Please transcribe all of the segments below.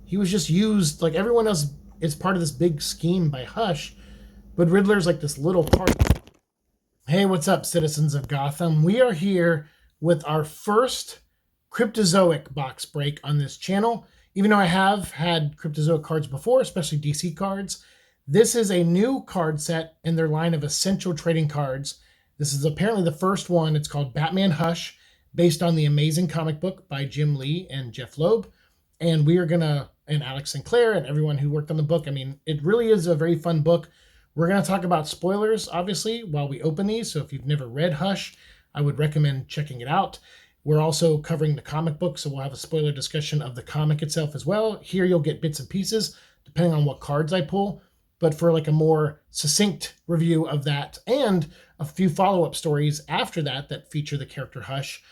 he was just used like everyone else is part of this big scheme by Hush, but Riddler's like this little part. Hey, what's up, citizens of Gotham? We are here with our first Cryptozoic box break on this channel. Even though I have had Cryptozoic cards before, especially DC cards, this is a new card set in their line of essential trading cards. This is apparently the first one. It's called Batman Hush, based on the amazing comic book by Jim Lee and Jeff Loeb. And we are gonna, and Alex Sinclair and everyone who worked on the book. I mean, it really is a very fun book. We're going to talk about spoilers, obviously, while we open these. So if you've never read Hush, I would recommend checking it out. We're also covering the comic book, so we'll have a spoiler discussion of the comic itself as well. Here you'll get bits and pieces, depending on what cards I pull. But for like a more succinct review of that and a few follow-up stories after that feature the character Hush,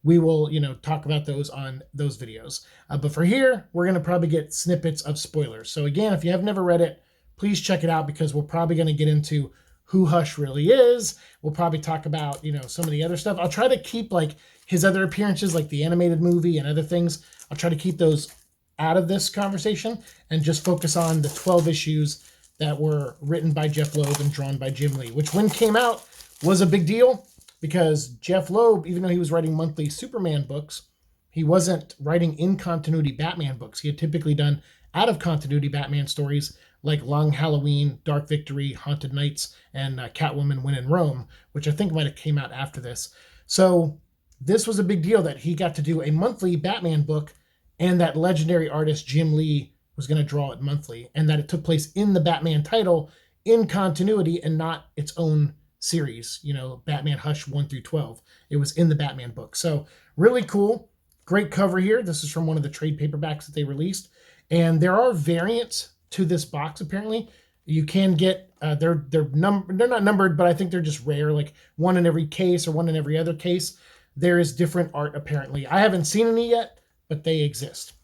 we will, talk about those on those videos. But for here, we're going to probably get snippets of spoilers. So again, if you have never read it, please check it out because we're probably going to get into who Hush really is. We'll probably talk about, some of the other stuff. I'll try to keep like his other appearances, like the animated movie and other things. I'll try to keep those out of this conversation and just focus on the 12 issues that were written by Jeff Loeb and drawn by Jim Lee, which when came out was a big deal because Jeff Loeb, even though he was writing monthly Superman books, he wasn't writing in continuity Batman books. He had typically done out of continuity Batman stories like Long Halloween, Dark Victory, Haunted Nights, and Catwoman When in Rome, which I think might have came out after this. So this was a big deal that he got to do a monthly Batman book and that legendary artist Jim Lee was going to draw it monthly and that it took place in the Batman title in continuity and not its own series, Batman Hush 1 through 12. It was in the Batman book. So really cool. Great cover here. This is from one of the trade paperbacks that they released. And there are variants to this box, apparently. You can get, they're not numbered, but I think they're just rare, like one in every case or one in every other case. There is different art, apparently. I haven't seen any yet, but they exist.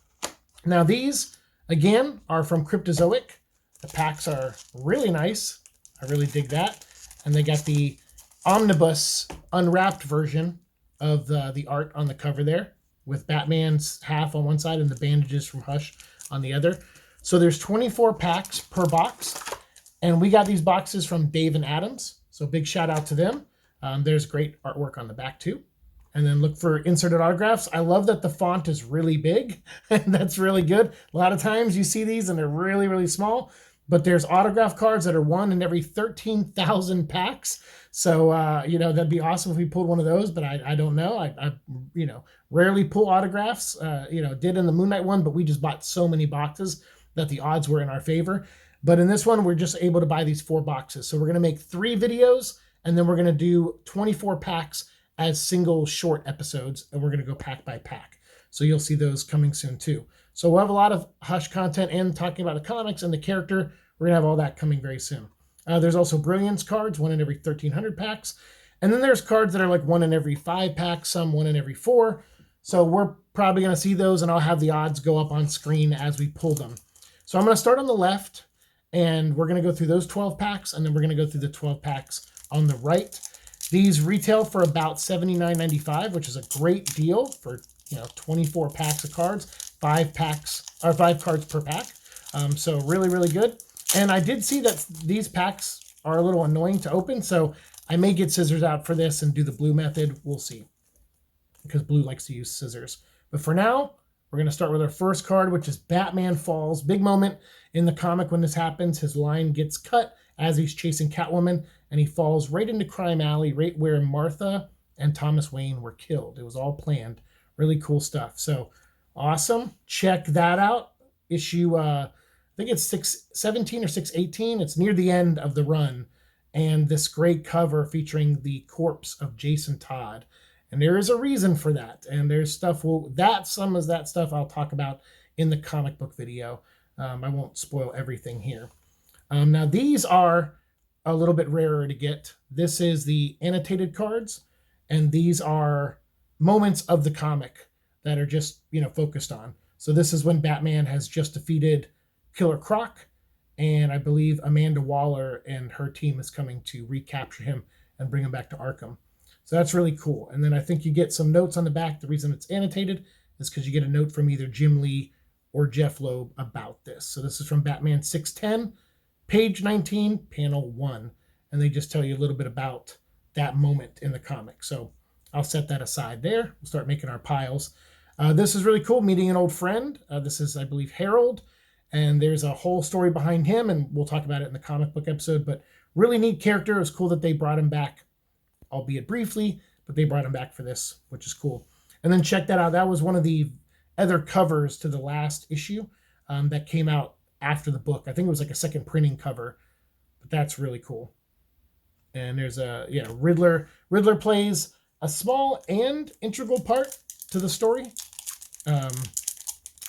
Now these, again, are from Cryptozoic. The packs are really nice. I really dig that. And they got the omnibus unwrapped version of the art on the cover there with Batman's half on one side and the bandages from Hush on the other. So there's 24 packs per box, and we got these boxes from Dave and Adams. So big shout out to them. There's great artwork on the back too. And then look for inserted autographs. I love that the font is really big, and that's really good. A lot of times you see these and they're really, really small, but there's autograph cards that are one in every 13,000 packs. So, that'd be awesome if we pulled one of those, but I don't know. I rarely pull autographs, did in the Moon Knight one, but we just bought so many boxes that the odds were in our favor. But in this one, we're just able to buy these 4 boxes. So we're going to make 3 videos, and then we're going to do 24 packs as single short episodes, and we're going to go pack by pack. So you'll see those coming soon too. So we'll have a lot of Hush content and talking about the comics and the character. We're going to have all that coming very soon. There's also Brilliance cards, one in every 1,300 packs. And then there's cards that are like one in every 5 packs, some one in every 4. So we're probably going to see those, and I'll have the odds go up on screen as we pull them. So I'm going to start on the left, and we're going to go through those 12 packs, and then we're going to go through the 12 packs on the right. These retail for about $79.95, which is a great deal for 24 packs of cards, 5 cards per pack. So really, really good. And I did see that these packs are a little annoying to open, so I may get scissors out for this and do the blue method. We'll see, because blue likes to use scissors. But for now, we're going to start with our first card, which is Batman Falls. Big moment in the comic when this happens. His line gets cut as he's chasing Catwoman, and he falls right into Crime Alley, right where Martha and Thomas Wayne were killed. It was all planned. Really cool stuff. So awesome. Check that out. Issue, I think it's 617 or 618. It's near the end of the run. And this great cover featuring the corpse of Jason Todd. And there is a reason for that. And there's stuff, some of that stuff I'll talk about in the comic book video. I won't spoil everything here. Now these are a little bit rarer to get. This is the annotated cards, and these are moments of the comic that are just, focused on. So this is when Batman has just defeated Killer Croc, and I believe Amanda Waller and her team is coming to recapture him and bring him back to Arkham. So that's really cool. And then I think you get some notes on the back. The reason it's annotated is because you get a note from either Jim Lee or Jeff Loeb about this. So this is from Batman 610, page 19, panel 1. And they just tell you a little bit about that moment in the comic. So I'll set that aside there. We'll start making our piles. This is really cool, meeting an old friend. This is, I believe, Harold. And there's a whole story behind him, and we'll talk about it in the comic book episode. But really neat character. It was cool that they brought him back, albeit briefly, but they brought him back for this, which is cool. And then check that out. That was one of the other covers to the last issue that came out after the book. I think it was like a second printing cover, but that's really cool. And there's a, Riddler. Riddler plays a small and integral part to the story.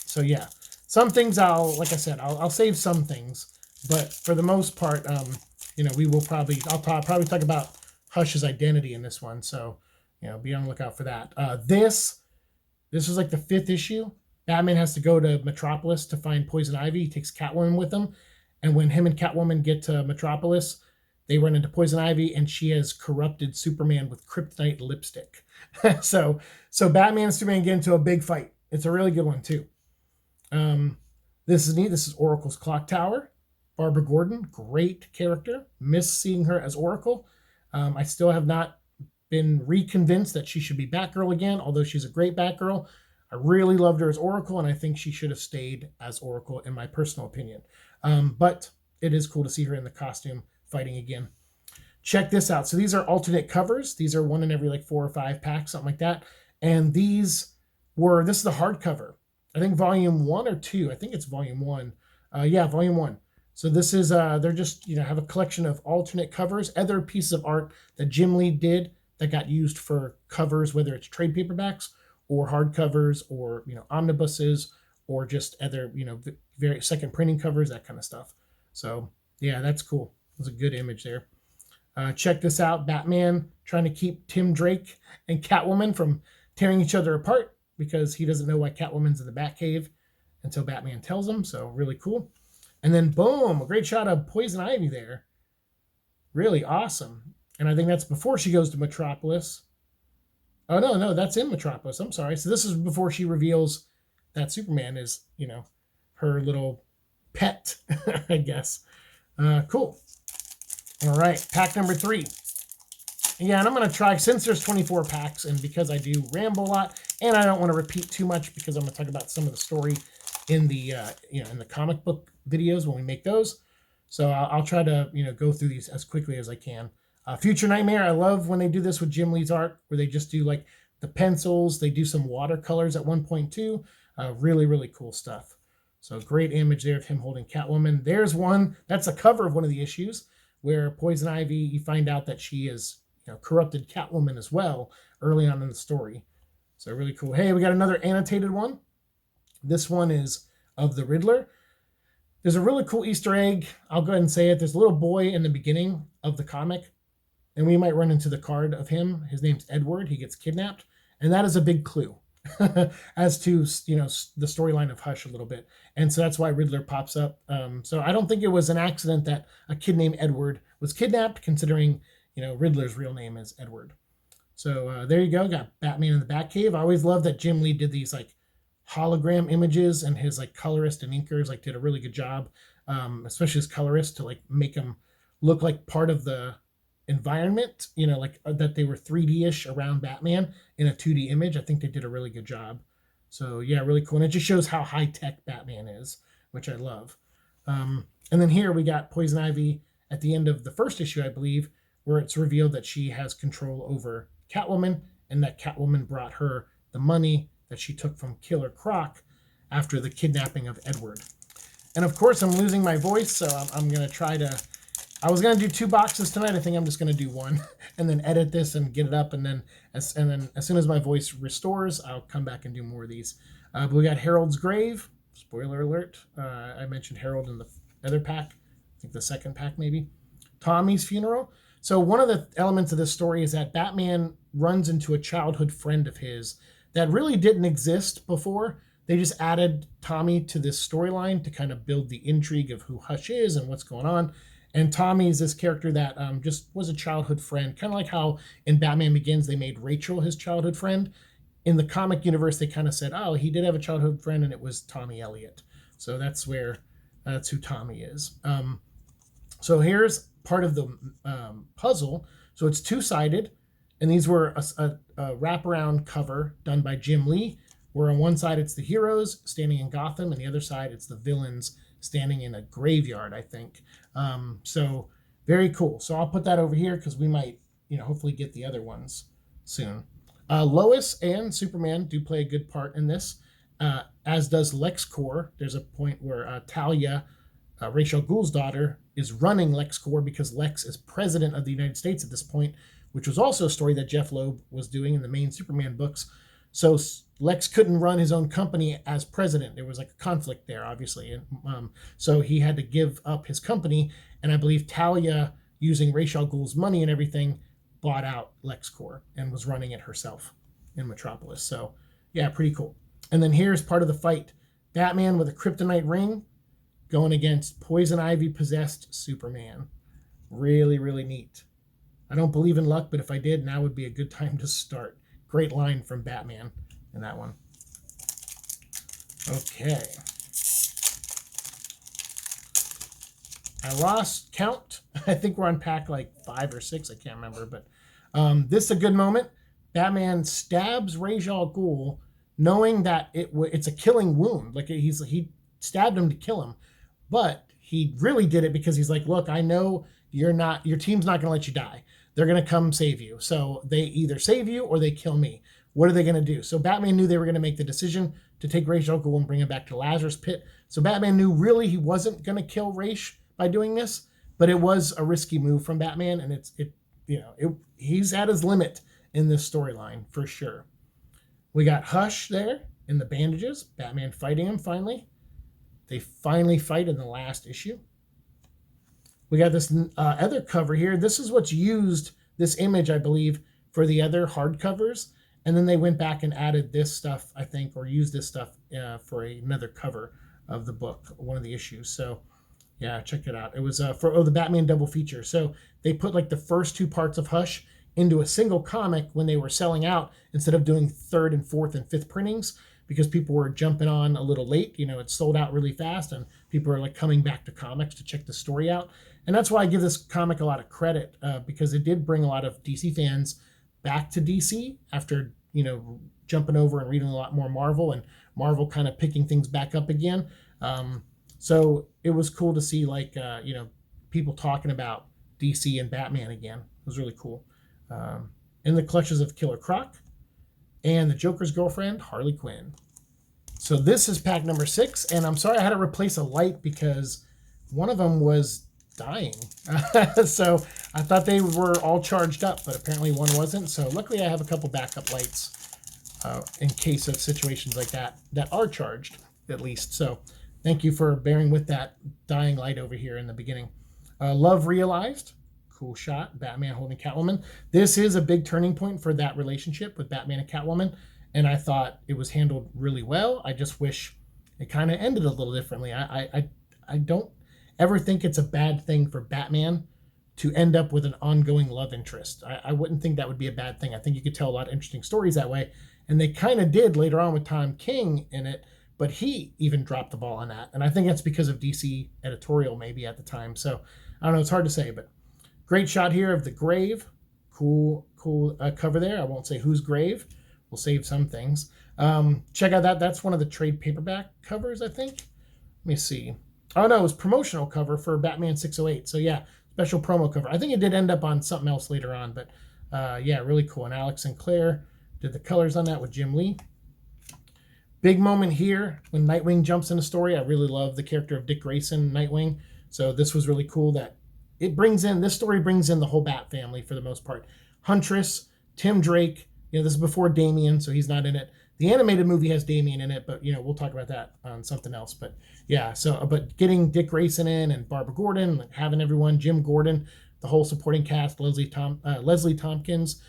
So yeah, some things like I said, I'll save some things, but for the most part, I'll probably talk about Hush's identity in this one. So, be on the lookout for that. This was like the 5th issue. Batman has to go to Metropolis to find Poison Ivy. He takes Catwoman with him. And when him and Catwoman get to Metropolis, they run into Poison Ivy, and she has corrupted Superman with kryptonite lipstick. so Batman and Superman get into a big fight. It's a really good one, too. This is neat. This is Oracle's Clock Tower. Barbara Gordon, great character. Miss seeing her as Oracle. I still have not been reconvinced that she should be Batgirl again, although she's a great Batgirl. I really loved her as Oracle, and I think she should have stayed as Oracle, in my personal opinion. But it is cool to see her in the costume fighting again. Check this out. So these are alternate covers. These are one in every 4 or 5 packs, something like that. And this is the hardcover. I think volume 1 or 2. I think it's volume 1. Volume 1. So this is, they're just, have a collection of alternate covers, other pieces of art that Jim Lee did that got used for covers, whether it's trade paperbacks or hardcovers or, omnibuses or just other, very second printing covers, that kind of stuff. So yeah, that's cool. That's a good image there. Check this out. Batman trying to keep Tim Drake and Catwoman from tearing each other apart because he doesn't know why Catwoman's in the Batcave until Batman tells him. So really cool. And then boom, a great shot of Poison Ivy there. Really awesome. And I think that's before she goes to Metropolis. Oh, no, that's in Metropolis. I'm sorry. So this is before she reveals that Superman is, her little pet, I guess. Cool. All right, pack number 3. Yeah, and I'm going to try, since there's 24 packs, and because I do ramble a lot, and I don't want to repeat too much because I'm going to talk about some of the story in the, in the comic book videos when we make those. So I'll try to, go through these as quickly as I can. Future Nightmare, I love when they do this with Jim Lee's art, where they just do the pencils. They do some watercolors at one point too. Really, really cool stuff. So great image there of him holding Catwoman. There's one, that's a cover of one of the issues where Poison Ivy, you find out that she is, corrupted Catwoman as well early on in the story. So really cool. Hey, we got another annotated one. This one is of the Riddler. There's a really cool Easter egg. I'll go ahead and say it. There's a little boy in the beginning of the comic, and we might run into the card of him. His name's Edward. He gets kidnapped, and that is a big clue as to, the storyline of Hush a little bit. And so that's why Riddler pops up. So I don't think it was an accident that a kid named Edward was kidnapped, considering, Riddler's real name is Edward. So there you go. Got Batman in the Batcave. I always love that Jim Lee did these hologram images, and his colorist and inkers did a really good job, especially his colorist, to make them look like part of the environment, that they were 3D-ish around Batman in a 2D image. I think they did a really good job. So yeah, really cool. And it just shows how high-tech Batman is, which I love. And then here we got Poison Ivy at the end of the first issue, I believe, where it's revealed that she has control over Catwoman, and that Catwoman brought her the money that she took from Killer Croc after the kidnapping of Edward. And of course, I'm losing my voice, so I'm going to try to... I was going to do 2 boxes tonight. I think I'm just going to do 1 and then edit this and get it up. And then as soon as my voice restores, I'll come back and do more of these. But we got Harold's Grave. Spoiler alert. I mentioned Harold in the other pack. I think the second pack maybe. Tommy's Funeral. So one of the elements of this story is that Batman runs into a childhood friend of his that really didn't exist before. They just added Tommy to this storyline to kind of build the intrigue of who Hush is and what's going on. And Tommy is this character that just was a childhood friend, kind of like how in Batman Begins they made Rachel his childhood friend. in the comic universe, they kind of said, oh, he did have a childhood friend, and it was Tommy Elliott. So that's who Tommy is. So here's part of the puzzle. So it's two-sided, and these were a wraparound cover done by Jim Lee, where on one side it's the heroes standing in Gotham, and the other side it's the villains standing in a graveyard, I think. So very cool. So I'll put that over here because we might, hopefully get the other ones soon. Lois and Superman do play a good part in this, as does LexCorp. There's a point where Talia, Ra's al Ghul's daughter, is running LexCorp because Lex is president of the United States at this point, which was also a story that Jeff Loeb was doing in the main Superman books. So Lex couldn't run his own company as president. There was like a conflict there, obviously. And so he had to give up his company. And I believe Talia, using Ra's al Ghul's money and everything, bought out LexCorp and was running it herself in Metropolis. So yeah, pretty cool. And then here's part of the fight. Batman with a kryptonite ring going against poison ivy possessed Superman. Really, really neat. I don't believe in luck, but if I did, now would be a good time to start. Great line from Batman in that one. Okay. I lost count. I think we're on pack like 5 or 6. I can't remember, but this is a good moment. Batman stabs Ra's al Ghul, knowing that it's a killing wound. Like he stabbed him to kill him, but he really did it because he's like, look, I know your team's not going to let you die. They're going to come save you. So they either save you or they kill me. What are they going to do? So Batman knew they were going to make the decision to take Ra's al Ghul and bring him back to Lazarus Pit. So Batman knew really he wasn't going to kill Ra's by doing this, but it was a risky move from Batman, and he's at his limit in this storyline for sure. We got Hush there in the bandages. Batman fighting him finally. They finally fight in the last issue. We got this other cover here. This is what's used, this image, I believe, for the other hardcovers. And then they went back and added this stuff, I think, or used this stuff for another cover of the book, one of the issues. So, yeah, check it out. It was for the Batman double feature. So they put like the first 2 parts of Hush into a single comic when they were selling out instead of doing 3rd and 4th and 5th printings, because people were jumping on a little late. It sold out really fast, and people are like coming back to comics to check the story out. And that's why I give this comic a lot of credit, because it did bring a lot of DC fans back to DC after, jumping over and reading a lot more Marvel, and Marvel kind of picking things back up again. So it was cool to see people talking about DC and Batman again. It was really cool. In the clutches of Killer Croc and the Joker's girlfriend, Harley Quinn. So this is pack number 6, and I'm sorry I had to replace a light because one of them was dying. So I thought they were all charged up, but apparently one wasn't. So luckily I have a couple backup lights in case of situations like that are charged at least. So thank you for bearing with that dying light over here in the beginning. Love Realized. Cool shot. Batman holding Catwoman. This is a big turning point for that relationship with Batman and Catwoman, and I thought it was handled really well. I just wish it kind of ended a little differently. I don't ever think it's a bad thing for Batman to end up with an ongoing love interest. I wouldn't think that would be a bad thing. I think you could tell a lot of interesting stories that way, and they kind of did later on with Tom King in it, but he even dropped the ball on that, and I think that's because of DC editorial maybe at the time. So I don't know, it's hard to say, but great shot here of the grave. Cool cover there. I won't say whose grave. We'll save some things. Check out that. That's one of the trade paperback covers, I think. Let me see. Oh, no, it was promotional cover for Batman 608. So, yeah, special promo cover. I think it did end up on something else later on, but, yeah, really cool. And Alex Sinclair did the colors on that with Jim Lee. Big moment here when Nightwing jumps in a story. I really love the character of Dick Grayson, Nightwing. So this was really cool that this story brings in the whole Bat family for the most part. Huntress, Tim Drake, this is before Damian, so he's not in it. The animated movie has Damian in it, but, we'll talk about that on something else. But, yeah, but getting Dick Grayson in and Barbara Gordon, having everyone, Jim Gordon, the whole supporting cast, Leslie Tompkins,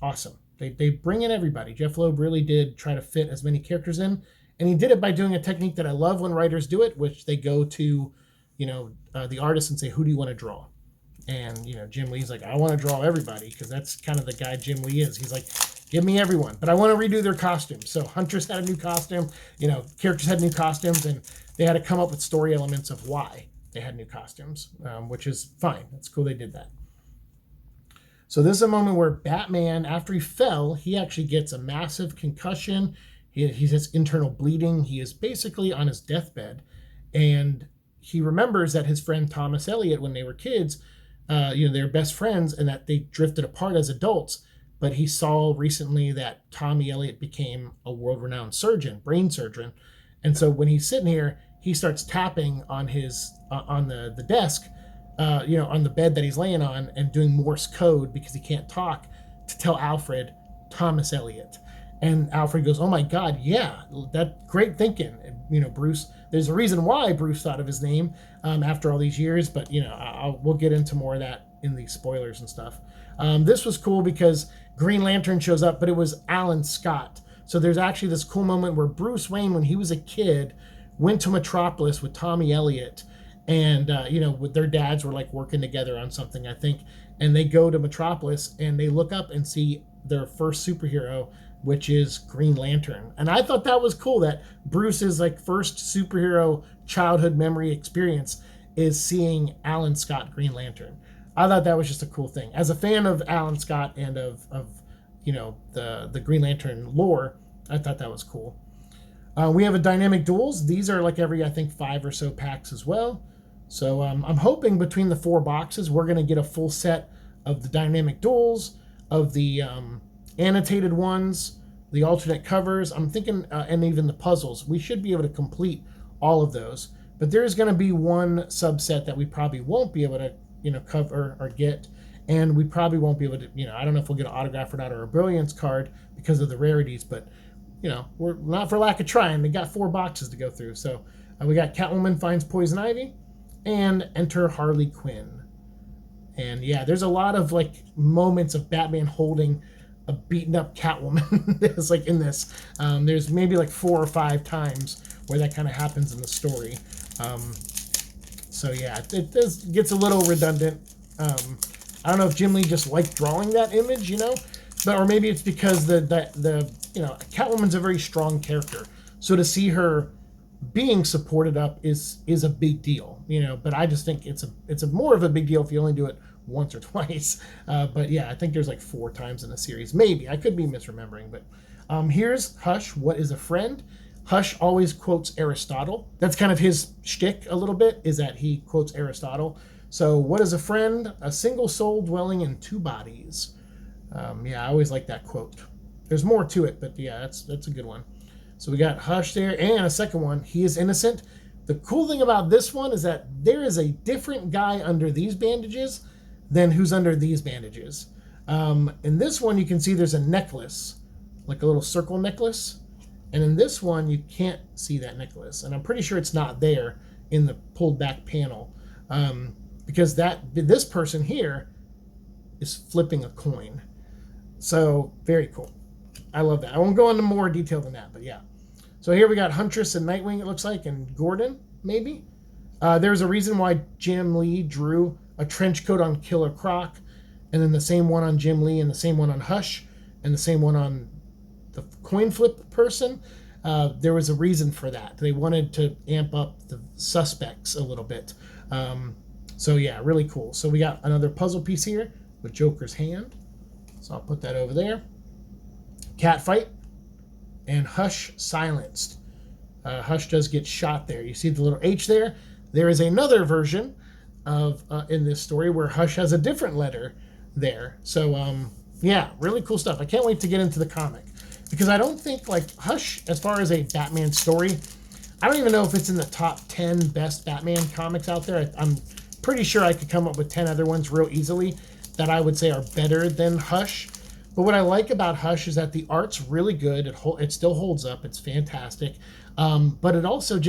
awesome. They bring in everybody. Jeff Loeb really did try to fit as many characters in, and he did it by doing a technique that I love when writers do it, which they go to the artist and say, who do you want to draw? And, Jim Lee's like, I want to draw everybody, because that's kind of the guy Jim Lee is. He's like, Give me everyone. But I want to redo their costumes. So Huntress had a new costume. Characters had new costumes, and they had to come up with story elements of why they had new costumes, which is fine. That's cool they did that. So this is a moment where Batman, after he fell, he actually gets a massive concussion. He has internal bleeding. He is basically on his deathbed. And he remembers that his friend Thomas Elliot, when they were kids, they're best friends, and that they drifted apart as adults. But he saw recently that Tommy Elliot became a world-renowned surgeon, brain surgeon. And so when he's sitting here, he starts tapping on the desk, on the bed that he's laying on, and doing Morse code because he can't talk, to tell Alfred Thomas Elliot. And Alfred goes, "Oh my God, yeah, that great thinking." Bruce, there's a reason why Bruce thought of his name after all these years, but we'll get into more of that in the spoilers and stuff. This was cool because Green Lantern shows up, but it was Alan Scott. So there's actually this cool moment where Bruce Wayne, when he was a kid, went to Metropolis with Tommy Elliot, and with their dads were like working together on something, I think, and they go to Metropolis and they look up and see their first superhero, which is Green Lantern. And I thought that was cool that Bruce's like first superhero childhood memory experience is seeing Alan Scott Green Lantern. I thought that was just a cool thing. As a fan of Alan Scott and of the Green Lantern lore, I thought that was cool. We have a dynamic duels. These are like every, I think, 5 or so packs as well. So I'm hoping between the 4 boxes, we're going to get a full set of the dynamic duels, of the annotated ones, the alternate covers. I'm thinking, and even the puzzles. We should be able to complete all of those. But there's going to be one subset that we probably won't be able to cover or get, and we probably won't be able to, I don't know if we'll get an autograph or not, or a Brilliance card because of the rarities, but we're not for lack of trying. They got 4 boxes to go through. So we got Catwoman finds Poison Ivy and enter Harley Quinn. And yeah, there's a lot of like moments of Batman holding a beaten up Catwoman. It's like in this, there's maybe like 4 or 5 times where that kind of happens in the story. So yeah, it gets a little redundant. I don't know if Jim Lee just liked drawing that image, but or maybe it's because the Catwoman's a very strong character, so to see her being supported up is a big deal, But I just think it's a more of a big deal if you only do it once or twice. But yeah, I think there's like 4 times in the series. Maybe I could be misremembering, but here's Hush. What is a friend? Hush always quotes Aristotle. That's kind of his shtick a little bit, is that he quotes Aristotle. So what is a friend? A single soul dwelling in 2 bodies. I always like that quote. There's more to it, but yeah, that's a good one. So we got Hush there, and a second one, he is innocent. The cool thing about this one is that there is a different guy under these bandages than who's under these bandages. In this one, you can see there's a necklace, like a little circle necklace. And in this one, you can't see that necklace. And I'm pretty sure it's not there in the pulled back panel. Because this person here is flipping a coin. So, very cool. I love that. I won't go into more detail than that, but yeah. So here we got Huntress and Nightwing, it looks like, and Gordon, maybe. There's a reason why Jim Lee drew a trench coat on Killer Croc, and then the same one on Jim Lee, and the same one on Hush, and the same one on the coin flip person. There was a reason for that. They wanted to amp up the suspects a little bit. So yeah, really cool. So we got another puzzle piece here with Joker's hand. So I'll put that over there. Cat fight. And Hush silenced. Hush does get shot there. You see the little H there? There is another version of in this story where Hush has a different letter there. So yeah, really cool stuff. I can't wait to get into the comic, because I don't think like Hush, as far as a Batman story, I don't even know if it's in the top 10 best Batman comics out there. I'm pretty sure I could come up with 10 other ones real easily that I would say are better than Hush. But what I like about Hush is that the art's really good. It still holds up. It's fantastic. But it also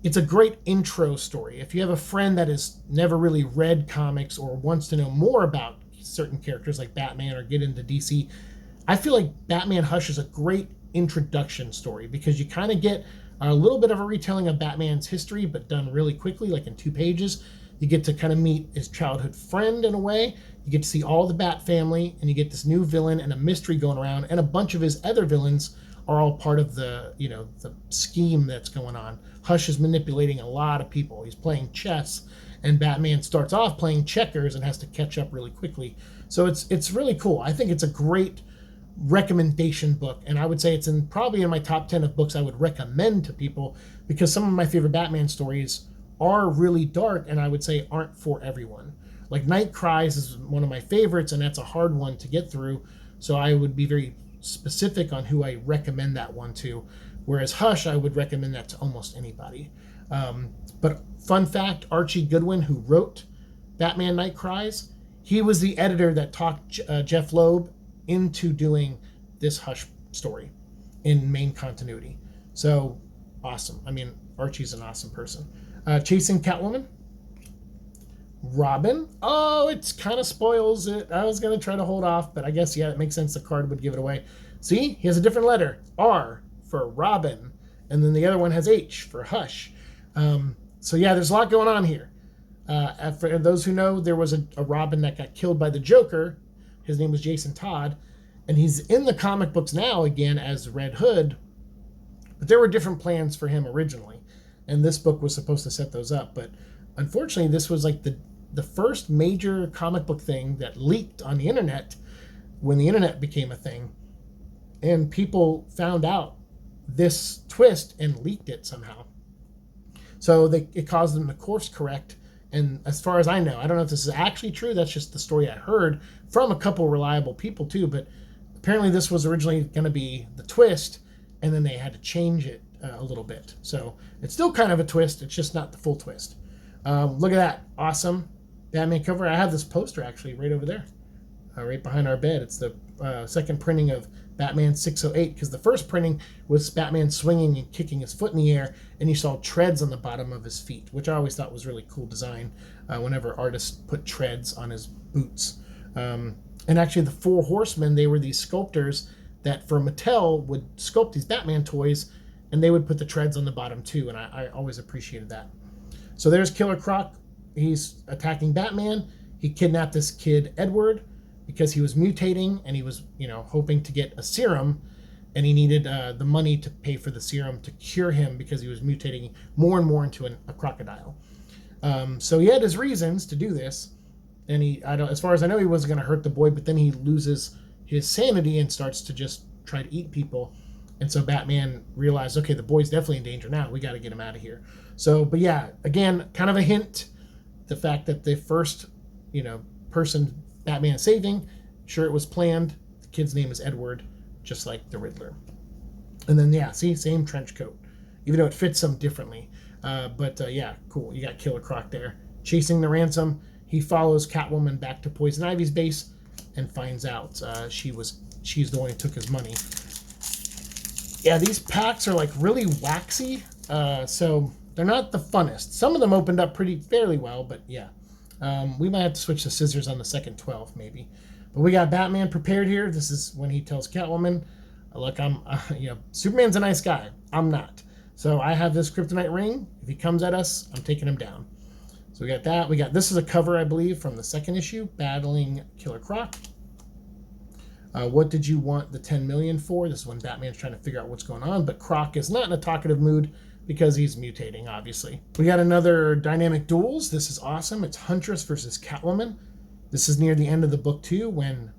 it's a great intro story. If you have a friend that has never really read comics or wants to know more about certain characters like Batman or get into DC, I feel like Batman Hush is a great introduction story, because you kind of get a little bit of a retelling of Batman's history, but done really quickly, like in 2 pages. You get to kind of meet his childhood friend in a way. You get to see all the Bat family, and you get this new villain and a mystery going around, and a bunch of his other villains are all part of the, the scheme that's going on. Hush is manipulating a lot of people. He's playing chess, and Batman starts off playing checkers and has to catch up really quickly. So it's really cool. I think it's a great recommendation book, and I would say it's probably in my top 10 of books I would recommend to people, because some of my favorite Batman stories are really dark, and I would say aren't for everyone. Like Night Cries is one of my favorites, and that's a hard one to get through, so I would be very specific on who I recommend that one to, whereas Hush, I would recommend that to almost anybody. But fun fact, Archie Goodwin, who wrote Batman Night Cries, he was the editor that talked Jeff Loeb into doing this Hush story in main continuity. So awesome. I mean, Archie's an awesome person. Chasing Catwoman. Robin. Oh, it kind of spoils it. I was going to try to hold off, but I guess, yeah, it makes sense. The card would give it away. See, he has a different letter. R for Robin. And then the other one has H for Hush. So, yeah, there's a lot going on here. For those who know, there was a Robin that got killed by the Joker. His name was Jason Todd. And he's in the comic books now again as Red Hood. But there were different plans for him originally. And this book was supposed to set those up. But unfortunately, this was like the first major comic book thing that leaked on the internet when the internet became a thing. And people found out this twist and leaked it somehow. So it caused them to course correct. And as far as I know, I don't know if this is actually true. That's just the story I heard from a couple reliable people too. But apparently this was originally going to be the twist, and then they had to change it a little bit. So it's still kind of a twist. It's just not the full twist. Look at that. Awesome Batman cover. I have this poster actually right over there, right behind our bed. It's the second printing of Batman 608, because the first printing was Batman swinging and kicking his foot in the air, and you saw treads on the bottom of his feet, which I always thought was really cool design whenever artists put treads on his boots. And actually the Four Horsemen, they were these sculptors that for Mattel would sculpt these Batman toys, and they would put the treads on the bottom too, and I always appreciated that. So there's Killer Croc. He's attacking Batman. He kidnapped this kid, Edward, because he was mutating, and he was, hoping to get a serum, and he needed the money to pay for the serum to cure him because he was mutating more and more into a crocodile. So he had his reasons to do this, and as far as I know, he wasn't going to hurt the boy, but then he loses his sanity and starts to just try to eat people. And so Batman realized, okay, the boy's definitely in danger now. We got to get him out of here. So, but yeah, again, kind of a hint, the fact that the first, person Batman is saving, sure, it was planned. The kid's name is Edward, just like the Riddler. And then, yeah, see, same trench coat, even though it fits him differently. But yeah, cool. You got Killer Croc there. Chasing the ransom, he follows Catwoman back to Poison Ivy's base and finds out she's the one who took his money. Yeah, these packs are like really waxy, so they're not the funnest. Some of them opened up fairly well, but yeah. We might have to switch to scissors on the second 12, maybe. But we got Batman prepared here. This is when he tells Catwoman, look, Superman's a nice guy. I'm not. So I have this kryptonite ring. If he comes at us, I'm taking him down. So we got that. This is a cover, I believe, from the second issue, battling Killer Croc. What did you want the 10 million for? This is when Batman's trying to figure out what's going on, but Croc is not in a talkative mood because he's mutating, obviously. We got another dynamic duels. This is awesome. It's Huntress versus Catwoman. This is near the end of the book too, when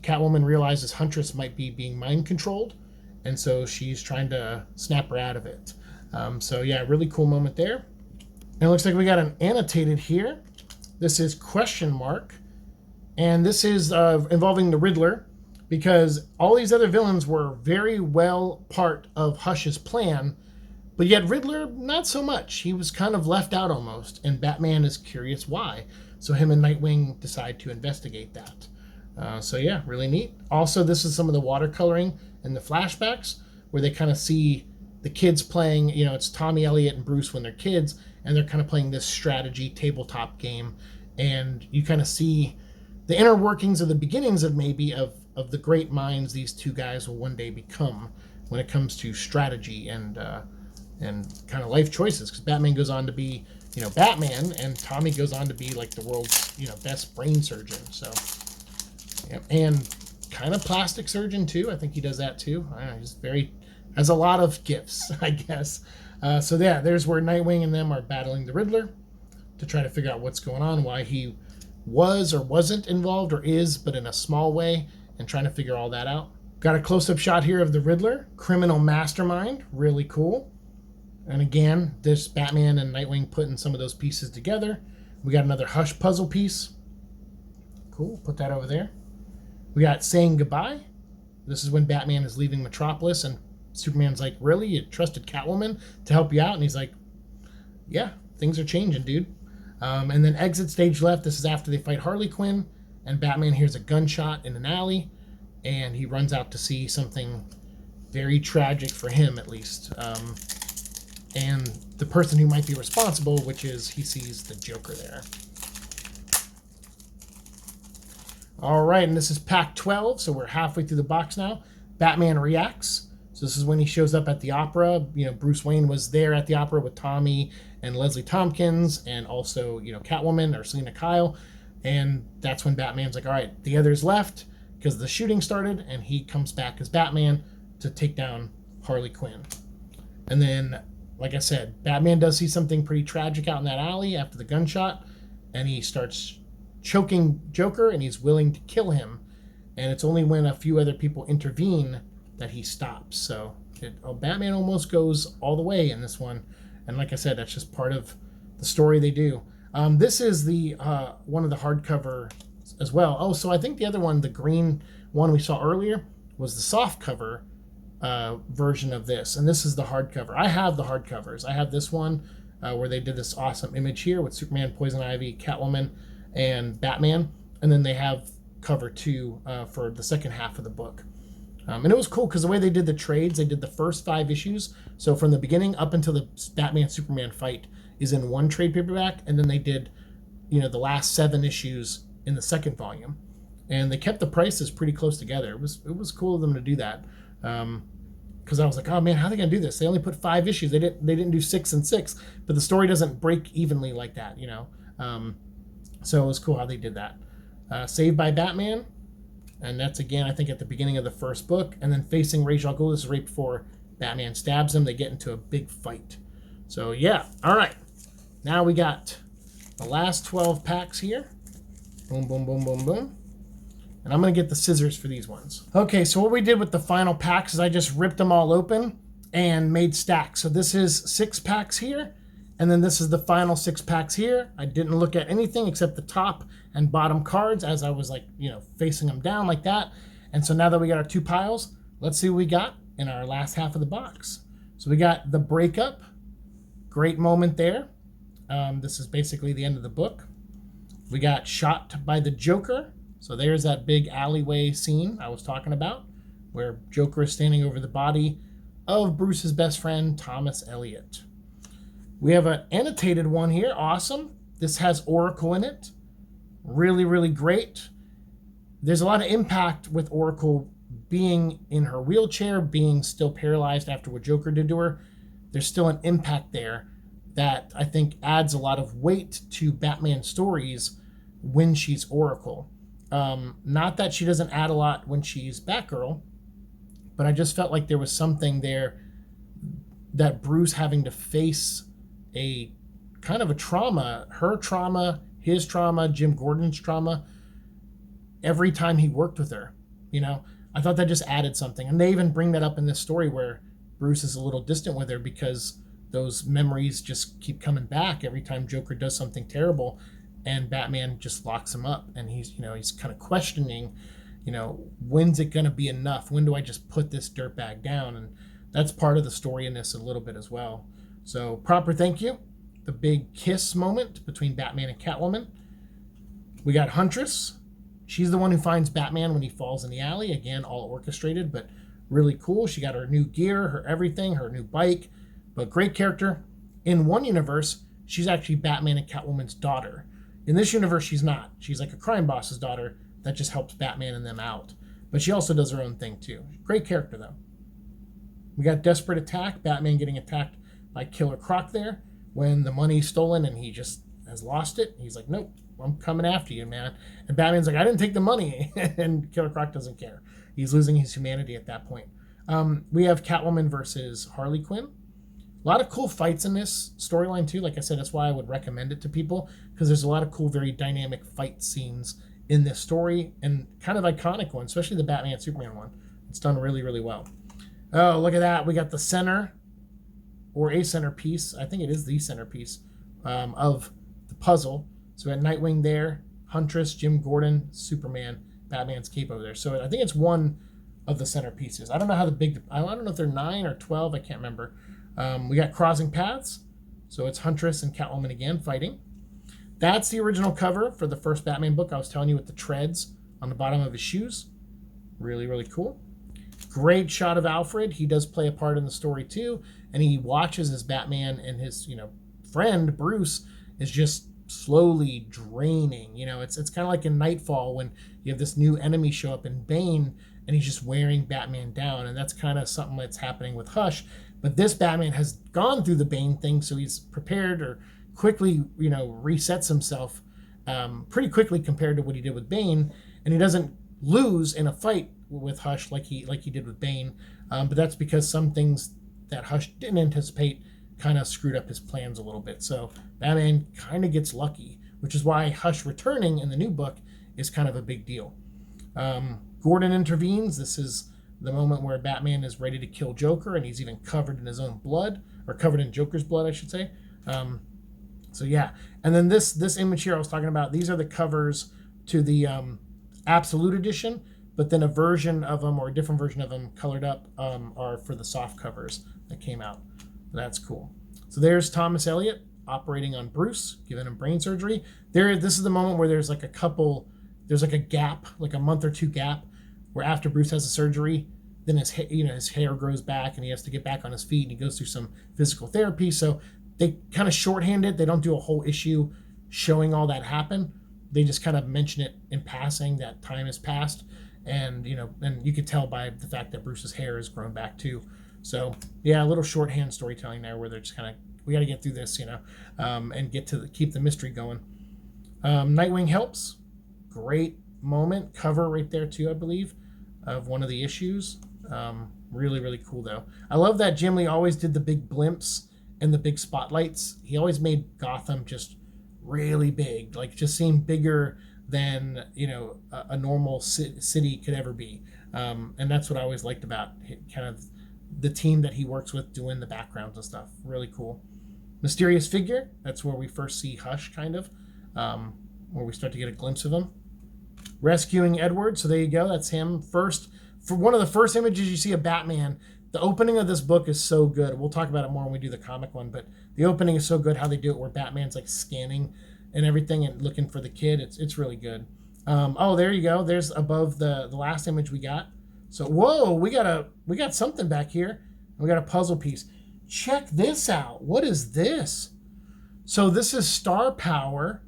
Catwoman realizes Huntress might be being mind controlled, and so she's trying to snap her out of it. So yeah, really cool moment there. And it looks like we got an annotated here. This is question mark. And this is involving the Riddler, because all these other villains were very well part of Hush's plan, but yet Riddler, not so much. He was kind of left out almost, and Batman is curious why. So him and Nightwing decide to investigate that. So yeah, really neat. Also, this is some of the watercoloring and the flashbacks where they kind of see the kids playing, it's Tommy, Elliot, and Bruce when they're kids, and they're kind of playing this strategy tabletop game, and you kind of see the inner workings of the beginnings of the great minds these two guys will one day become when it comes to strategy and kind of life choices. Because Batman goes on to be Batman, and Tommy goes on to be like the world's, best brain surgeon. So, yeah, and kind of plastic surgeon too. I think he does that too. I don't know, he's has a lot of gifts, I guess. So yeah, there's where Nightwing and them are battling the Riddler to try to figure out what's going on, why he was or wasn't involved, or is, but in a small way, and trying to figure all that out. Got a close-up shot here of the Riddler, criminal mastermind, really cool. And again, this Batman and Nightwing putting some of those pieces together. We got another Hush puzzle piece. Cool, put that over there. We got Saying Goodbye. This is when Batman is leaving Metropolis, and Superman's like, really? You trusted Catwoman to help you out? And he's like, yeah, things are changing, dude. And then Exit Stage Left. This is after they fight Harley Quinn, and Batman hears a gunshot in an alley, and he runs out to see something very tragic for him, at least. And the person who might be responsible, which is he sees the Joker there. All right, and this is pack 12, so we're halfway through the box now. Batman Reacts. So this is when he shows up at the opera. Bruce Wayne was there at the opera with Tommy and Leslie Tompkins, and also, Catwoman or Selena Kyle. And that's when Batman's like, all right, the others left because the shooting started, and he comes back as Batman to take down Harley Quinn. And then, like I said, Batman does see something pretty tragic out in that alley after the gunshot, and he starts choking Joker, and he's willing to kill him. And it's only when a few other people intervene that he stops. So Batman almost goes all the way in this one. And like I said, that's just part of the story they do. This is the one of the hardcover as well. Oh, so I think the other one, the green one we saw earlier, was the soft cover version of this. And this is the hardcover. I have the hardcovers. I have this one where they did this awesome image here with Superman, Poison Ivy, Catwoman, and Batman. And then they have cover 2 for the second half of the book. And it was cool because the way they did the trades, they did the first 5 issues. So from the beginning up until the Batman-Superman fight is in one trade paperback. And then they did, the last 7 issues in the second volume. And they kept the prices pretty close together. It was cool of them to do that. Because I was like, oh man, how are they going to do this? They only put 5 issues. They didn't do 6 and 6. But the story doesn't break evenly like that, So it was cool how they did that. Saved by Batman. And that's, again, I think at the beginning of the first book. And then Facing Ra's al Ghul. This is right before Batman stabs him. They get into a big fight. So, yeah. All right. Now we got the last 12 packs here. Boom, boom, boom, boom, boom. And I'm going to get the scissors for these ones. Okay, so what we did with the final packs is I just ripped them all open and made stacks. So this is 6 packs here. And then this is the final 6 packs here. I didn't look at anything except the top and bottom cards as I was facing them down like that. And so now that we got our 2 piles, let's see what we got in our last half of the box. So we got The Breakup. Great moment there. This is basically the end of the book. We got Shot by the Joker. So there's that big alleyway scene I was talking about where Joker is standing over the body of Bruce's best friend, Thomas Elliot. We have an annotated one here. Awesome. This has Oracle in it. Really, really great. There's a lot of impact with Oracle being in her wheelchair, being still paralyzed after what Joker did to her. There's still an impact there that I think adds a lot of weight to Batman stories when she's Oracle. Not that she doesn't add a lot when she's Batgirl, but I just felt like there was something there that Bruce having to face a kind of a trauma, her trauma, his trauma, Jim Gordon's trauma, every time he worked with her. I thought that just added something. And they even bring that up in this story where Bruce is a little distant with her because those memories just keep coming back every time Joker does something terrible, and Batman just locks him up, and he's kind of questioning, when's it going to be enough? When do I just put this dirtbag down? And that's part of the story in this a little bit as well. So, proper thank you. The big kiss moment between Batman and Catwoman. We got Huntress. She's the one who finds Batman when he falls in the alley. Again, all orchestrated, but really cool. She got her new gear, her everything, her new bike, but great character. In one universe, she's actually Batman and Catwoman's daughter. In this universe, she's not. She's like a crime boss's daughter that just helps Batman and them out. But she also does her own thing, too. Great character, though. We got Desperate Attack. Batman getting attacked by Killer Croc there. when the money's stolen and he just has lost it. He's like, nope, I'm coming after you, man. And Batman's like, I didn't take the money. And Killer Croc doesn't care. He's losing his humanity at that point. We have Catwoman versus Harley Quinn. A lot of cool fights in this storyline too. Like I said, that's why I would recommend it to people, because there's a lot of cool, very dynamic fight scenes in this story, and kind of iconic ones, especially the Batman Superman one. It's done really, really well. Oh, look at that. We got the center, or a centerpiece. I think it is the centerpiece of the puzzle. So we got Nightwing there, Huntress, Jim Gordon, Superman, Batman's cape over there. So I think it's one of the centerpieces. I don't know how I don't know if they're 9 or 12. I can't remember. We got Crossing Paths. So it's Huntress and Catwoman again fighting. That's the original cover for the first Batman book I was telling you, with the treads on the bottom of his shoes. Really, really cool. Great shot of Alfred. He does play a part in the story too, and he watches as Batman and his, friend Bruce is just slowly draining. It's kind of like in Nightfall when you have this new enemy show up in Bane, and he's just wearing Batman down, and that's kind of something that's happening with Hush. But this Batman has gone through the Bane thing, so he's prepared, or quickly, resets himself pretty quickly compared to what he did with Bane, and he doesn't lose in a fight with Hush like he did with Bane. But that's because some things that Hush didn't anticipate kind of screwed up his plans a little bit. So Batman kind of gets lucky, which is why Hush returning in the new book is kind of a big deal. Gordon intervenes. This is the moment where Batman is ready to kill Joker, and he's even covered in his own blood, or covered in Joker's blood, I should say. So yeah, and then this image here I was talking about, these are the covers to the Absolute Edition, but then a version of them, or a different version of them colored up, are for the soft covers that came out. That's cool. So there's Thomas Elliot operating on Bruce, giving him brain surgery. This is the moment where there's like a gap, like a month or two gap, where after Bruce has the surgery, then his hair grows back and he has to get back on his feet, and he goes through some physical therapy. So they kind of shorthand it. They don't do a whole issue showing all that happen. They just kind of mention it in passing that time has passed. And, and you could tell by the fact that Bruce's hair has grown back too. So yeah, a little shorthand storytelling there, where they're just kind of, we got to get through this, and keep the mystery going. Nightwing helps. Great moment. Cover right there too, I believe, of one of the issues. Really, really cool though. I love that Jim Lee always did the big blimps and the big spotlights. He always made Gotham just really big, like just seemed bigger than a normal city could ever be. And that's what I always liked about kind of the team that he works with doing the backgrounds and stuff. Really cool. Mysterious Figure. That's where we first see Hush, kind of, where we start to get a glimpse of him rescuing Edward. So there you go. That's him first. For one of the first images you see of Batman. The opening of this book is so good. We'll talk about it more when we do the comic one, but the opening is so good, how they do it, where Batman's like scanning and everything and looking for the kid. It's really good. Oh, there you go. There's above the last image we got. So whoa, we got something back here. We got a puzzle piece. Check this out. What is this? So this is Star Power.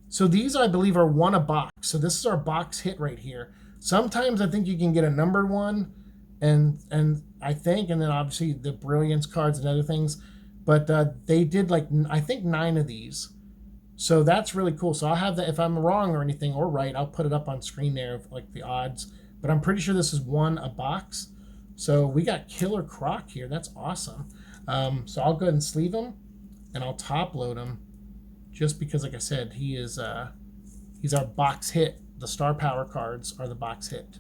So these, I believe, are one a box. So this is our box hit right here. Sometimes I think you can get a numbered one, and I think, and then obviously the Brilliance cards and other things, but they did I think 9 of these. So that's really cool. So I'll have that, if I'm wrong or anything, or right, I'll put it up on screen there, like the odds, but I'm pretty sure this is one a box. So we got Killer Croc here. That's awesome. So I'll go ahead and sleeve him, and I'll top load him, just because, like I said, he's our box hit. The Star Power cards are the box hit.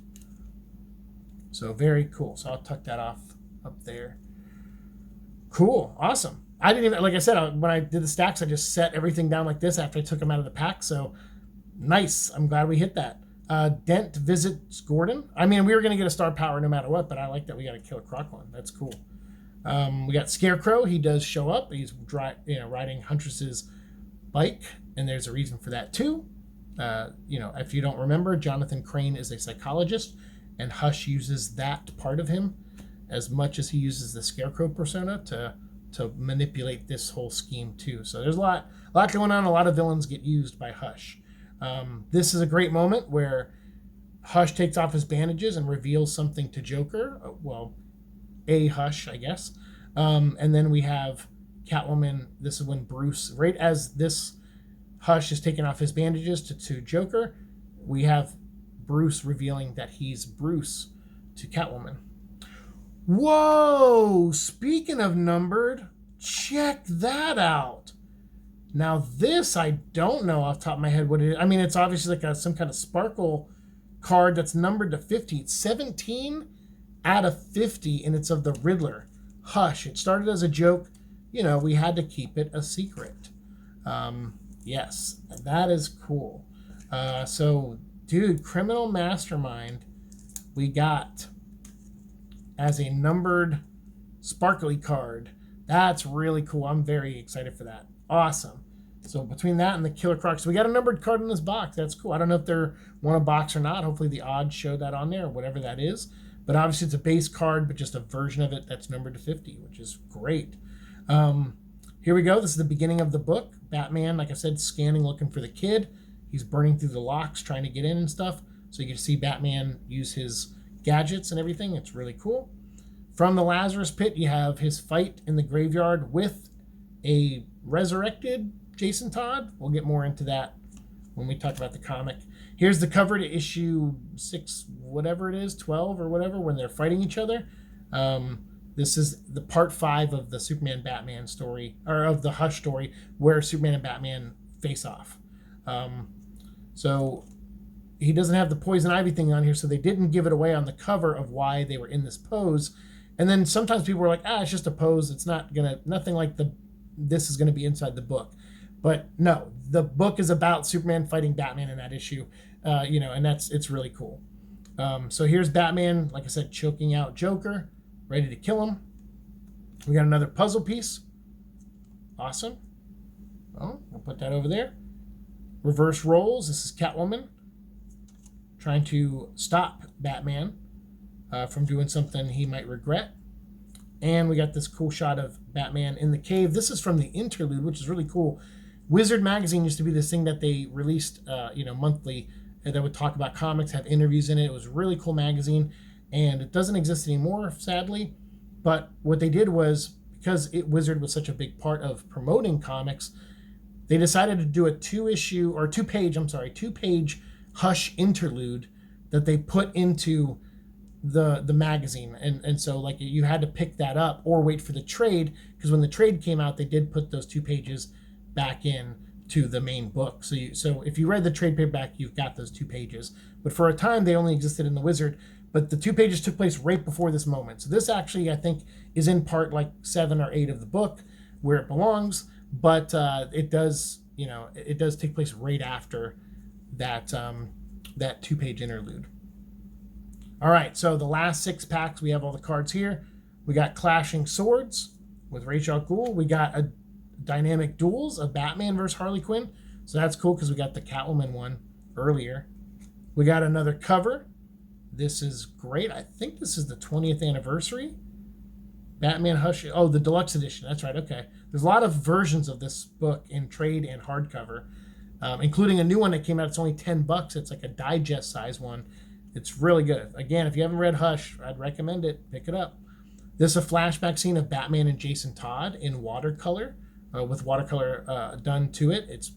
So very cool. So I'll tuck that off up there. Cool. Awesome. I didn't even, like I said, when I did the stacks, I just set everything down like this after I took them out of the pack. So nice. I'm glad we hit that. Dent visits Gordon. I mean, we were going to get a Star Power no matter what, but I like that we got a Killer Croc one. That's cool. We got Scarecrow. He does show up. He's riding Huntress's bike, and there's a reason for that too. If you don't remember, Jonathan Crane is a psychologist, and Hush uses that part of him as much as he uses the Scarecrow persona to manipulate this whole scheme too. So there's a lot going on. A lot of villains get used by Hush. This is a great moment where Hush takes off his bandages and reveals something to Joker. Well, a Hush, I guess. And then we have Catwoman, this is when Bruce, right as this Hush is taking off his bandages to Joker, we have Bruce revealing that he's Bruce to Catwoman. Whoa! Speaking of numbered, check that out. Now this, I don't know off the top of my head what it is. I mean, it's obviously like some kind of sparkle card that's numbered to 50. It's 17 out of 50, and it's of the Riddler. Hush. It started as a joke. You know, we had to keep it a secret. Yes, that is cool. So, dude, Criminal Mastermind, we got as a numbered sparkly card. That's really cool. I'm very excited for that. Awesome. So between that and the Killer Croc, so we got a numbered card in this box. That's cool. I don't know if they're one a box or not. Hopefully the odds show that on there, or whatever that is. But obviously it's a base card, but just a version of it that's numbered to 50, which is great. Here we go. This is the beginning of the book. Batman, like I said, scanning, looking for the kid. He's burning through the locks, trying to get in and stuff. So you can see Batman use his gadgets and everything. It's really cool. From the Lazarus Pit, you have his fight in the graveyard with a resurrected Jason Todd. We'll get more into that when we talk about the comic. Here's the cover to issue 6, whatever it is, 12 or whatever, when they're fighting each other. This is the part 5 of the Superman Batman story, or of the Hush story, where Superman and Batman face off. So he doesn't have the poison ivy thing on here, so they didn't give it away on the cover of why they were in this pose. And then sometimes people were like, it's just a pose. It's nothing like this is gonna be inside the book. But no, the book is about Superman fighting Batman in that issue, and it's really cool. So here's Batman, like I said, choking out Joker, ready to kill him. We got another puzzle piece. Awesome. Well, we'll put that over there. Reverse roles. This is Catwoman trying to stop Batman from doing something he might regret. And we got this cool shot of Batman in the cave. This is from the interlude, which is really cool. Wizard magazine used to be this thing that they released, monthly, that would talk about comics, have interviews in it. It was a really cool magazine, and it doesn't exist anymore, sadly. But what they did was, because Wizard was such a big part of promoting comics, they decided to do a two-page Hush interlude that they put into the magazine, and so like you had to pick that up or wait for the trade, because when the trade came out, they did put those 2 pages back in to the main book. So if you read the trade paperback, you've got those 2 pages. But for a time, they only existed in the Wizard. But the 2 pages took place right before this moment. So this actually, I think, is in part like 7 or 8 of the book, where it belongs. But it does take place right after that 2-page interlude. All right, so the last 6 packs, we have all the cards here. We got Clashing Swords with Ra's al Ghul. We got a Dynamic Duels of Batman versus Harley Quinn. So that's cool because we got the Catwoman one earlier. We got another cover. This is great. I think this is the 20th anniversary. Batman Hush. Oh, the deluxe edition. That's right. Okay. There's a lot of versions of this book in trade and hardcover, including a new one that came out. It's only $10. It's like a digest size one. It's really good. Again, if you haven't read Hush, I'd recommend it. Pick it up. This is a flashback scene of Batman and Jason Todd in watercolor, with watercolor done to it. It's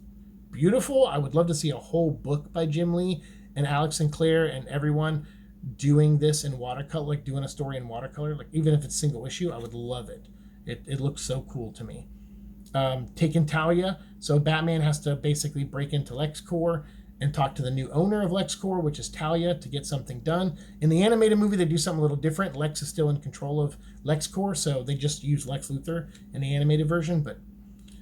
beautiful. I would love to see a whole book by Jim Lee and Alex Sinclair and everyone doing this in watercolor, like doing a story in watercolor, like even if it's single issue. I would love it. It looks so cool to me. Taking Talia. So Batman has to basically break into LexCorp and talk to the new owner of LexCorp, which is Talia, to get something done. In the animated movie, they do something a little different. Lex is still in control of LexCorp, so they just use Lex Luthor in the animated version. But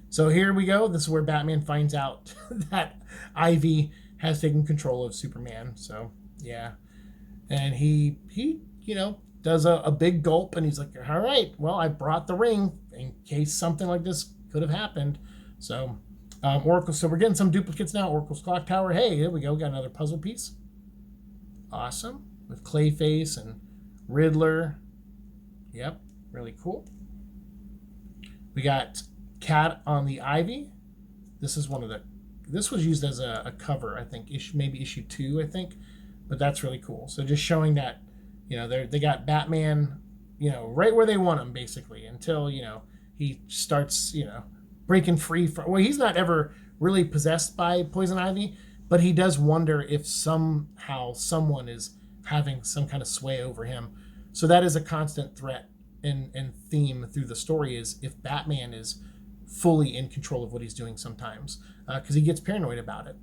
so here we go. This is where Batman finds out that Ivy has taken control of Superman. So yeah, and he does a big gulp, and he's like, all right, well, I brought the ring in case something like this could have happened. So Oracle, so we're getting some duplicates now. Oracle's Clock Tower. Hey, here we go. We got another puzzle piece. Awesome. With Clayface and Riddler. Yep, really cool. We got Cat on the Ivy. This is this was used as a cover, I think, maybe issue 2, I think. But that's really cool. So just showing that, they got Batman, right where they want him, basically, until, he he starts, you know, breaking free from. Well, he's not ever really possessed by poison ivy, but he does wonder if somehow someone is having some kind of sway over him. So that is a constant threat and theme through the story, is if Batman is fully in control of what he's doing sometimes, because he gets paranoid about it.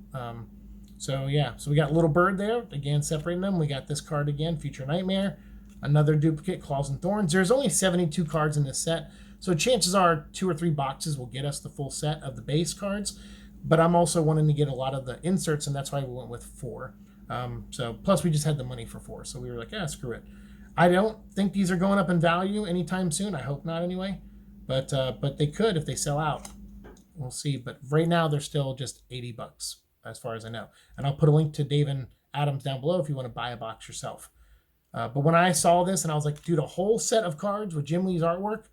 So yeah, so we got Little Bird there again, separating them. We got this card again, Future Nightmare, another duplicate, Claws and Thorns. There's only 72 cards in this set, so chances are 2 or 3 boxes will get us the full set of the base cards. But I'm also wanting to get a lot of the inserts, and that's why we went with 4. So plus we just had the money for 4, so we were like, screw it. I don't think these are going up in value anytime soon. I hope not, anyway. But they could if they sell out. We'll see. But right now they're still just $80, as far as I know. And I'll put a link to Dave and Adams down below if you want to buy a box yourself. But when I saw this and I was like, dude, a whole set of cards with Jim Lee's artwork,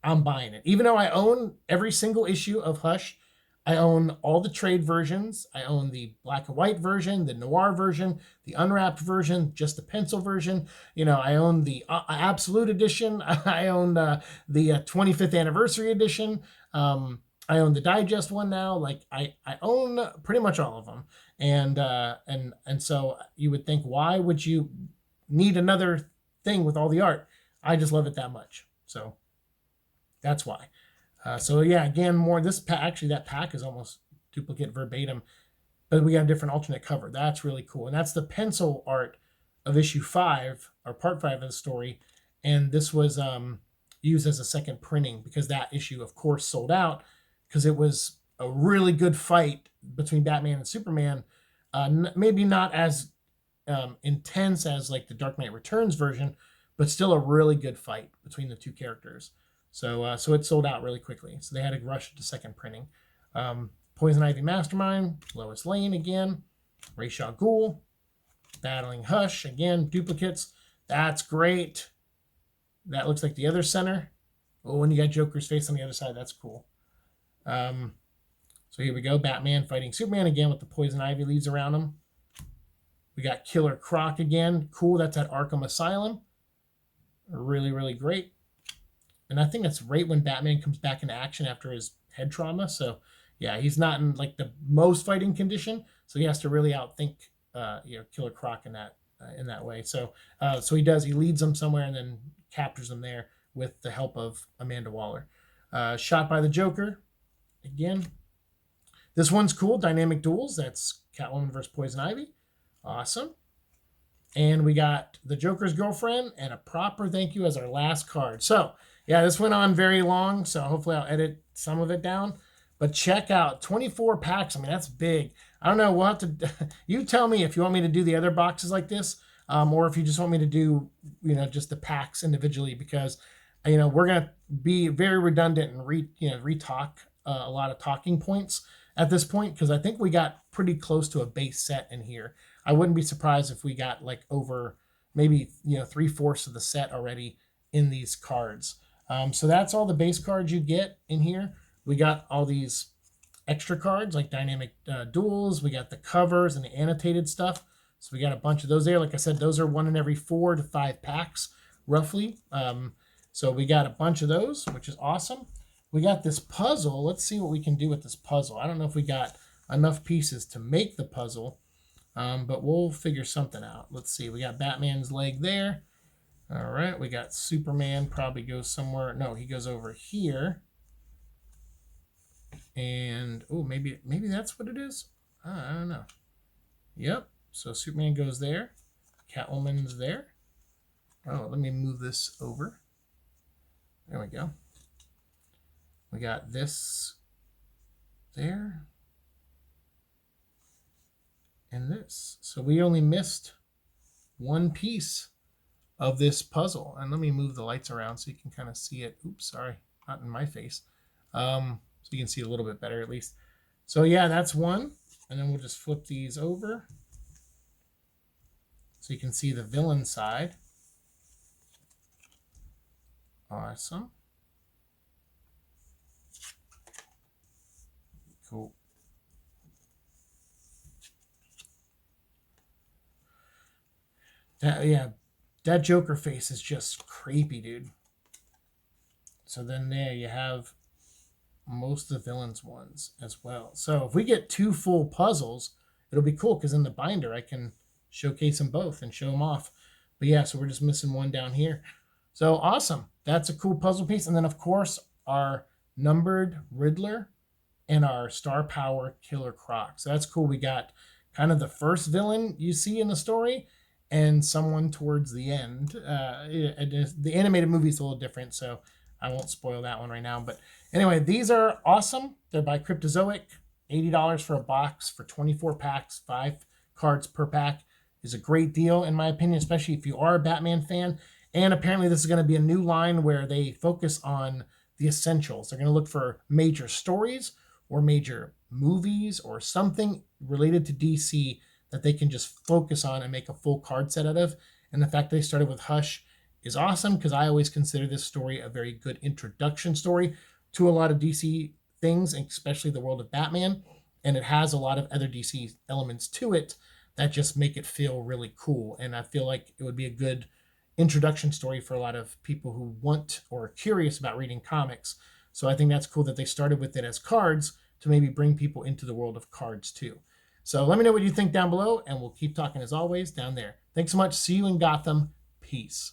I'm buying it. Even though I own every single issue of Hush, I own all the trade versions. I own the black and white version, the noir version, the unwrapped version, just the pencil version. You know, I own the absolute edition. I own the 25th anniversary edition. I own the digest one now. Like I own pretty much all of them. And so you would think, why would you need another thing with all the art? I just love it that much. So that's why. So yeah, again, more this pack. Actually, that pack is almost duplicate verbatim, but we got a different alternate cover. That's really cool, and that's the pencil art of issue 5 or part 5 of the story. And this was used as a second printing because that issue, of course, sold out because it was a really good fight between Batman and Superman. Maybe not as intense as like the Dark Knight Returns version, but still a really good fight between the two characters. So it sold out really quickly. So they had to rush to second printing. Poison Ivy Mastermind, Lois Lane again, Ra's al Ghul, Battling Hush again, duplicates. That's great. That looks like the other center. Oh, and you got Joker's face on the other side. That's cool. So here we go. Batman fighting Superman again with the Poison Ivy leaves around him. We got Killer Croc again. Cool. That's at Arkham Asylum. Really, really great. And I think that's right when Batman comes back into action after his head trauma. So, yeah, he's not in like the most fighting condition. So he has to really outthink, Killer Croc in that way. So he does. He leads them somewhere and then captures them there with the help of Amanda Waller. Shot by the Joker again. This one's cool. Dynamic Duels. That's Catwoman versus Poison Ivy. Awesome. And we got the Joker's girlfriend and a proper thank you as our last card. So, yeah, this went on very long, so hopefully I'll edit some of it down. But check out 24 packs. I mean, that's big. I don't know. We'll have to. You tell me if you want me to do the other boxes like this, or if you just want me to do, just the packs individually, because, we're gonna be very redundant and retalk a lot of talking points at this point, because I think we got pretty close to a base set in here. I wouldn't be surprised if we got like over maybe 3/4 of the set already in these cards. So that's all the base cards you get in here. We got all these extra cards like Dynamic Duels. We got the covers and the annotated stuff. So we got a bunch of those there. Like I said, those are 1 in every 4 to 5 packs, roughly. So we got a bunch of those, which is awesome. We got this puzzle. Let's see what we can do with this puzzle. I don't know if we got enough pieces to make the puzzle, but we'll figure something out. Let's see. We got Batman's leg there. All right, we got Superman probably goes somewhere. No, he goes over here. And, maybe that's what it is. I don't know. Yep, so Superman goes there. Catwoman's there. Oh, let me move this over. There we go. We got this there. And this. So we only missed one piece of this puzzle. And let me move the lights around so you can kind of see it. Oops, sorry, not in my face. So you can see a little bit better at least. So yeah, that's one. And then we'll just flip these over so you can see the villain side. Awesome. Cool. That Joker face is just creepy, dude. So then there you have most of the villains ones as well. So if we get 2 full puzzles, it'll be cool because in the binder I can showcase them both and show them off. But yeah, so we're just missing one down here. So awesome. That's a cool puzzle piece. And then of course our numbered Riddler and our star power Killer Croc. So that's cool. We got kind of the first villain you see in the story and someone towards the end. The animated movie is a little different, so I won't spoil that one right now. But anyway, these are awesome. They're by Cryptozoic. $80 for a box for 24 packs, 5 cards per pack is a great deal in my opinion, especially if you are a Batman fan. And apparently this is going to be a new line where they focus on the essentials. They're going to look for major stories or major movies or something related to DC that they can just focus on and make a full card set out of. And the fact they started with Hush is awesome because I always consider this story a very good introduction story to a lot of DC things, especially the world of Batman. And it has a lot of other DC elements to it that just make it feel really cool. And I feel like it would be a good introduction story for a lot of people who want or are curious about reading comics. So I think that's cool that they started with it as cards to maybe bring people into the world of cards too. So let me know what you think down below, and we'll keep talking as always down there. Thanks so much. See you in Gotham. Peace.